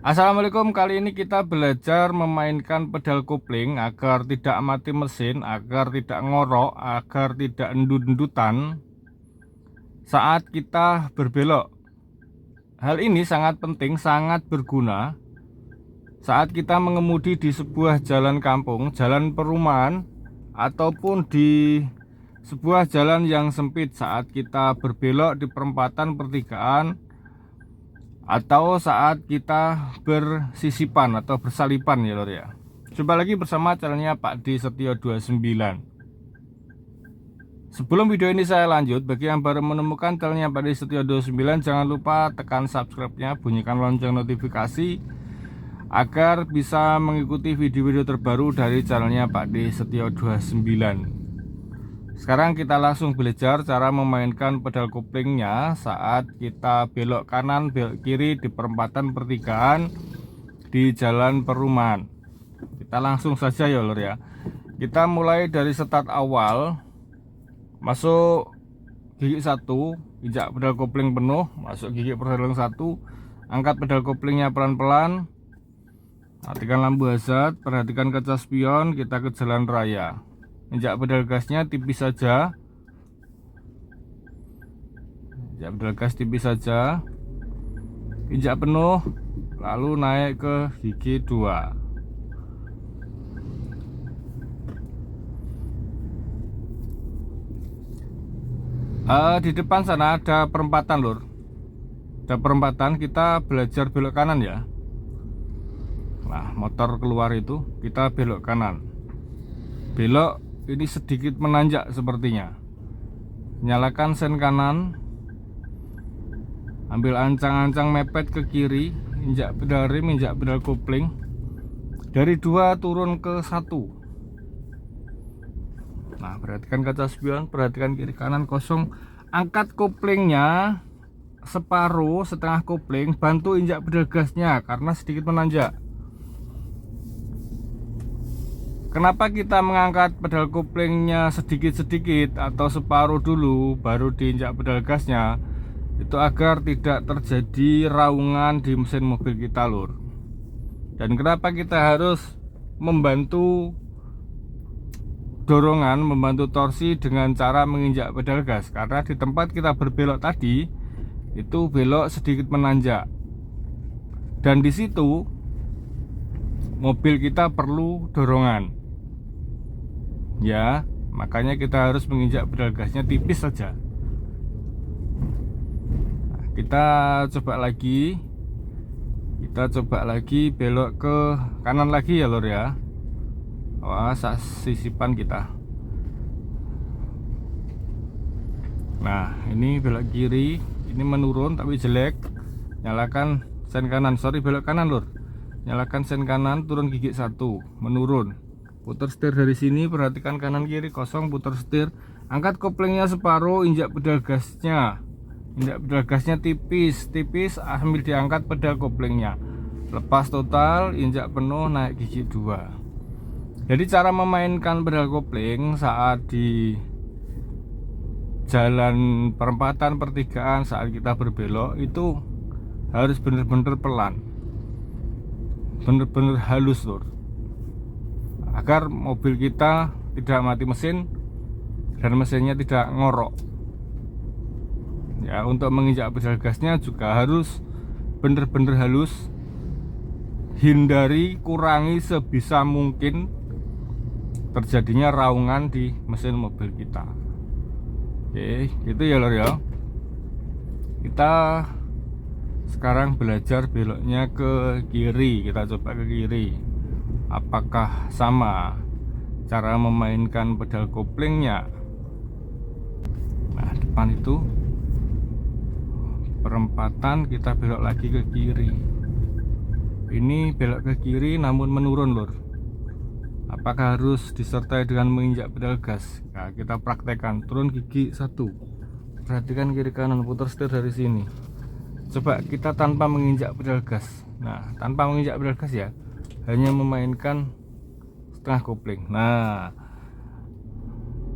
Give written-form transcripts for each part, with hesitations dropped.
Assalamualaikum, kali ini kita belajar memainkan pedal kopling agar tidak mati mesin, agar tidak ngorok, agar tidak endut-endutan saat kita berbelok. Hal ini sangat penting, sangat berguna saat kita mengemudi di sebuah jalan kampung, jalan perumahan, ataupun di sebuah jalan yang sempit saat kita berbelok di perempatan pertigaan, atau saat kita bersisipan atau bersalipan ya lor ya. Coba lagi bersama channelnya Pak D Setio 29. Sebelum video ini saya lanjut, bagi yang baru menemukan channelnya Pak D Setio 29, jangan lupa tekan subscribe-nya, bunyikan lonceng notifikasi agar bisa mengikuti video-video terbaru dari channelnya Pak D Setio 29. Sekarang kita langsung belajar cara memainkan pedal koplingnya saat kita belok kanan, belok kiri di perempatan pertigaan di jalan perumahan. Kita langsung saja ya lor ya. Kita mulai dari start awal, masuk gigi 1, injak pedal kopling penuh, masuk gigi persalinan 1, angkat pedal koplingnya pelan-pelan, matikan lampu hazard, perhatikan kaca spion, kita ke jalan raya. Injak pedal gasnya tipis saja. Injak pedal gas tipis saja. Injak penuh, lalu naik ke gigi 2. Di depan sana ada perempatan lur. Ada perempatan, kita belajar belok kanan ya. Nah, motor keluar itu, kita belok kanan. Belok ini sedikit menanjak sepertinya. Nyalakan sen kanan, ambil ancang-ancang mepet ke kiri, injak pedal rem, injak pedal kopling. Dari 2 turun ke 1. Nah, perhatikan kaca spion, perhatikan kiri kanan kosong. Angkat koplingnya separuh, setengah kopling, bantu injak pedal gasnya karena sedikit menanjak. Kenapa kita mengangkat pedal koplingnya sedikit-sedikit atau separuh dulu baru diinjak pedal gasnya? Itu agar tidak terjadi raungan di mesin mobil kita lur. Dan kenapa kita harus membantu dorongan, membantu torsi dengan cara menginjak pedal gas? Karena di tempat kita berbelok tadi itu belok sedikit menanjak. Dan di situ mobil kita perlu dorongan. Ya, makanya kita harus menginjak pedal gasnya tipis saja. Nah, kita coba lagi. Kita coba lagi belok ke kanan lagi ya lor ya. Wah, sisipan kita. Nah, ini belok kiri, ini menurun tapi jelek. Nyalakan sen kanan, sorry belok kanan lur. Nyalakan sen kanan, turun gigi 1, menurun. Putar setir dari sini, perhatikan kanan kiri kosong, putar setir. Angkat koplingnya separuh, injak pedal gasnya. Injak pedal gasnya tipis, ambil diangkat pedal koplingnya. Lepas total, injak penuh, naik gigi 2. Jadi cara memainkan pedal kopling saat di jalan perempatan pertigaan saat kita berbelok itu harus benar-benar pelan. Benar-benar halus lur. Agar mobil kita tidak mati mesin dan mesinnya tidak ngorok. Ya, untuk menginjak pedal gasnya juga harus benar-benar halus. Hindari, kurangi sebisa mungkin terjadinya raungan di mesin mobil kita. Oke, gitu ya lor ya. Kita sekarang belajar beloknya ke kiri. Kita coba ke kiri. Apakah sama cara memainkan pedal koplingnya? Nah, depan itu perempatan, kita belok lagi ke kiri. Ini belok ke kiri namun menurun lur. Apakah harus disertai dengan menginjak pedal gas? Nah, kita praktekkan. Turun gigi 1, perhatikan kiri kanan, putar setir dari sini. Coba kita tanpa menginjak pedal gas. Nah, tanpa menginjak pedal gas ya, hanya memainkan setengah kopling. Nah,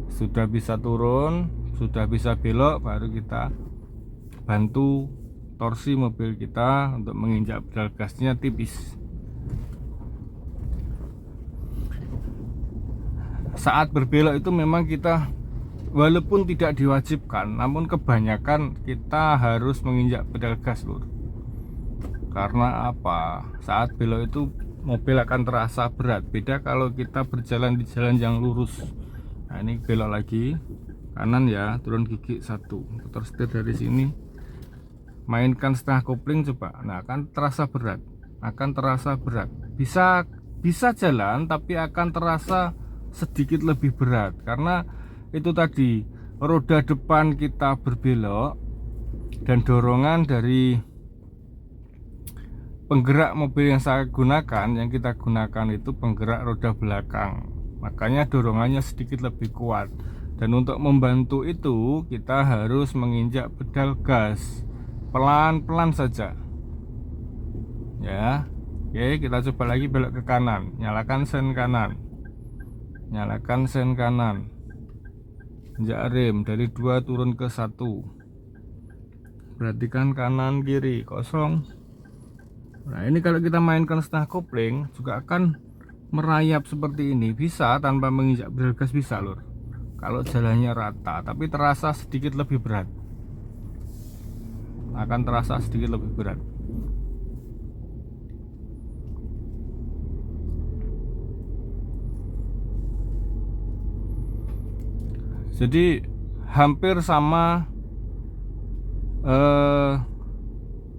sudah bisa turun, sudah bisa belok, baru kita bantu torsi mobil kita untuk menginjak pedal gasnya tipis. Saat berbelok itu memang kita walaupun tidak diwajibkan, namun kebanyakan kita harus menginjak pedal gas lur. Karena apa? Saat belok itu mobil akan terasa berat. Beda kalau kita berjalan di jalan yang lurus. Nah ini belok lagi kanan ya, turun gigi 1, putar setir dari sini, mainkan setengah kopling coba. Nah akan terasa berat, bisa jalan tapi akan terasa sedikit lebih berat karena itu tadi roda depan kita berbelok dan dorongan dari penggerak mobil yang kita gunakan itu penggerak roda belakang, makanya dorongannya sedikit lebih kuat. Dan untuk membantu itu kita harus menginjak pedal gas pelan-pelan saja ya. Oke, kita coba lagi belok ke kanan, nyalakan sen kanan, injak rem dari 2 turun ke 1, perhatikan kanan kiri kosong. Nah ini kalau kita mainkan setengah kopling juga akan merayap seperti ini, bisa tanpa menginjak pedal gas bisa lur, kalau jalannya rata, tapi terasa sedikit lebih berat, akan terasa sedikit lebih berat. Jadi hampir sama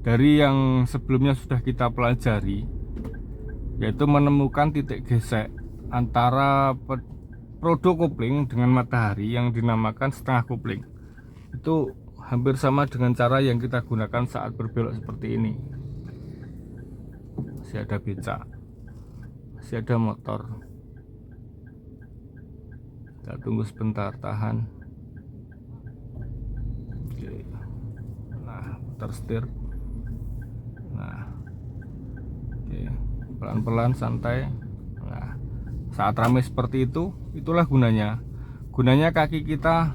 dari yang sebelumnya sudah kita pelajari, yaitu menemukan titik gesek antara roda kopling dengan matahari yang dinamakan setengah kopling. Itu hampir sama dengan cara yang kita gunakan saat berbelok seperti ini. Masih ada becak, masih ada motor. Kita tunggu sebentar, tahan. Oke. Nah, putar setir. Nah, oke, pelan-pelan santai. Nah, saat ramai seperti itu, itulah gunanya kaki kita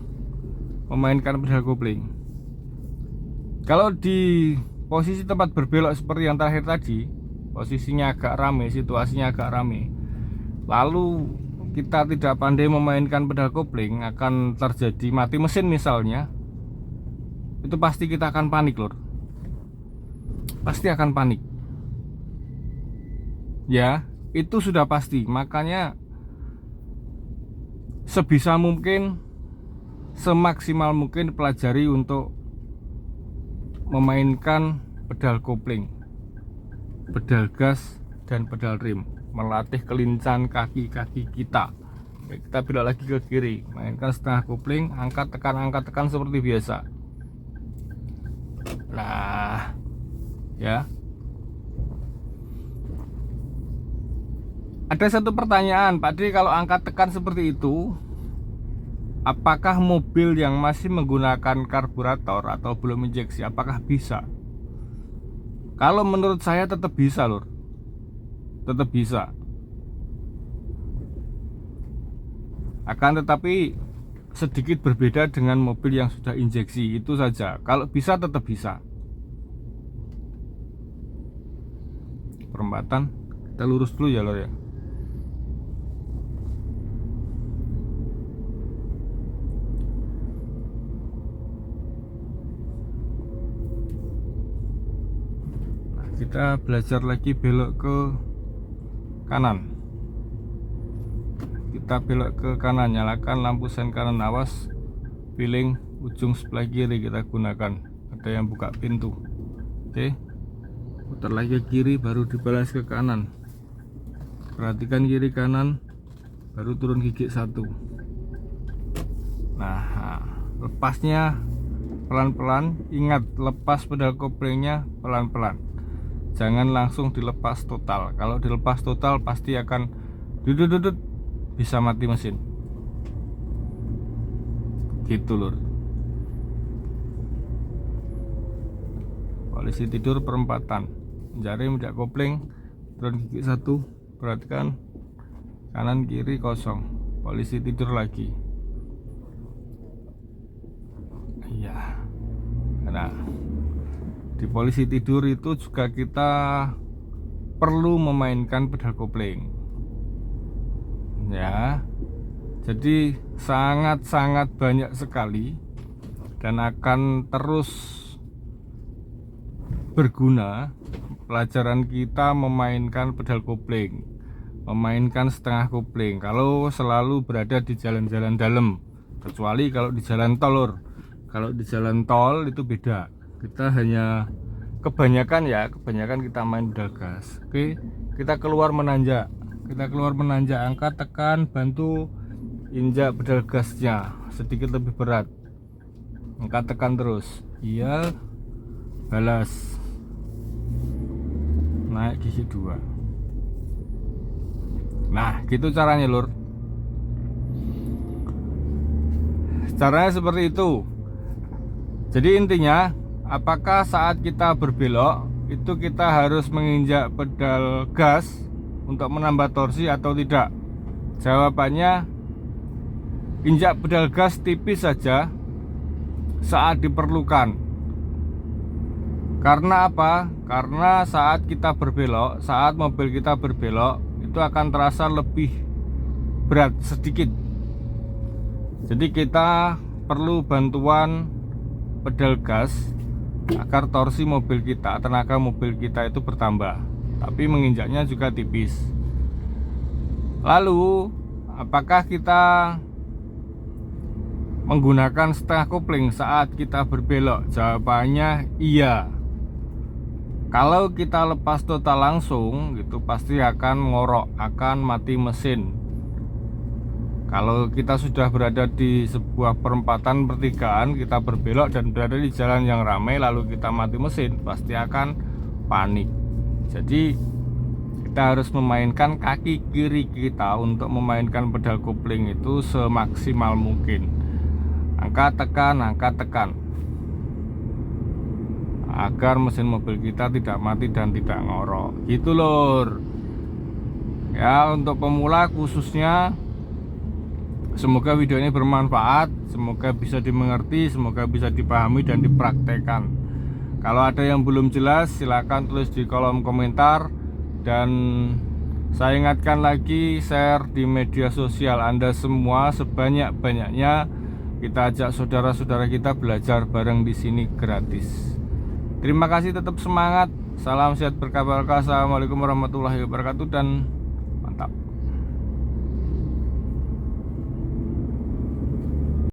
memainkan pedal kopling. Kalau di posisi tempat berbelok seperti yang terakhir tadi, posisinya agak ramai, situasinya agak ramai, lalu kita tidak pandai memainkan pedal kopling, akan terjadi mati mesin misalnya, itu pasti kita akan panik lur, pasti akan panik ya, itu sudah pasti. Makanya sebisa mungkin, semaksimal mungkin pelajari untuk memainkan pedal kopling, pedal gas dan pedal rem, melatih kelincahan kaki-kaki kita. Kita belok lagi ke kiri, mainkan setengah kopling, angkat tekan seperti biasa. Nah ya, ada satu pertanyaan, Pak Dri, kalau angkat tekan seperti itu, apakah mobil yang masih menggunakan karburator atau belum injeksi, apakah bisa? Kalau menurut saya tetap bisa lur, tetap bisa. Akan tetapi sedikit berbeda dengan mobil yang sudah injeksi, itu saja. Kalau bisa tetap bisa. Perempatan kita lurus dulu ya lur ya. Kita belajar lagi belok ke kanan. Kita belok ke kanan, nyalakan lampu sen kanan, awas piling ujung sebelah kiri kita gunakan, ada yang buka pintu. Oke, putar lagi ke kiri, baru dibalas ke kanan. Perhatikan kiri kanan, baru turun gigi 1. Nah, lepasnya pelan-pelan. Ingat, lepas pedal koplingnya pelan-pelan, jangan langsung dilepas total. Kalau dilepas total pasti akan dudut bisa mati mesin gitu lur. Polisi tidur perempatan, jari tidak kopling, turun gigi 1, perhatikan kanan kiri kosong, polisi tidur lagi. Iya, nah Di posisi tidur itu juga kita perlu memainkan pedal kopling ya. Jadi sangat-sangat banyak sekali dan akan terus berguna pelajaran kita memainkan pedal kopling, memainkan setengah kopling kalau selalu berada di jalan-jalan dalam, kecuali kalau di jalan tol lur. Kalau di jalan tol itu beda, kita hanya kebanyakan kita main pedal gas. Oke, kita keluar menanjak, angkat, tekan, bantu injak pedal gasnya sedikit lebih berat, angkat, tekan terus, iya, balas, naik gigi 2. Nah gitu caranya lur, caranya seperti itu. Jadi intinya, apakah saat kita berbelok itu kita harus menginjak pedal gas untuk menambah torsi atau tidak? Jawabannya, injak pedal gas tipis saja saat diperlukan. Karena apa? Karena saat kita berbelok, saat mobil kita berbelok, itu akan terasa lebih berat sedikit. Jadi kita perlu bantuan pedal gas agar torsi mobil kita, tenaga mobil kita itu bertambah, tapi menginjaknya juga tipis. Lalu apakah kita menggunakan setengah kopling saat kita berbelok? Jawabannya iya. Kalau kita lepas total langsung gitu pasti akan ngorok, akan mati mesin. Kalau kita sudah berada di sebuah perempatan pertigaan, kita berbelok dan berada di jalan yang ramai lalu kita mati mesin, pasti akan panik. Jadi kita harus memainkan kaki kiri kita untuk memainkan pedal kopling itu semaksimal mungkin. Angkat, tekan, agar mesin mobil kita tidak mati dan tidak ngorok. Gitu lur. Ya, untuk pemula khususnya, semoga video ini bermanfaat, semoga bisa dimengerti, semoga bisa dipahami dan dipraktekkan. Kalau ada yang belum jelas silahkan tulis di kolom komentar. Dan saya ingatkan lagi, share di media sosial Anda semua sebanyak-banyaknya. Kita ajak saudara-saudara kita belajar bareng di sini gratis. Terima kasih, tetap semangat. Salam sehat berkah barokah. Assalamualaikum warahmatullahi wabarakatuh dan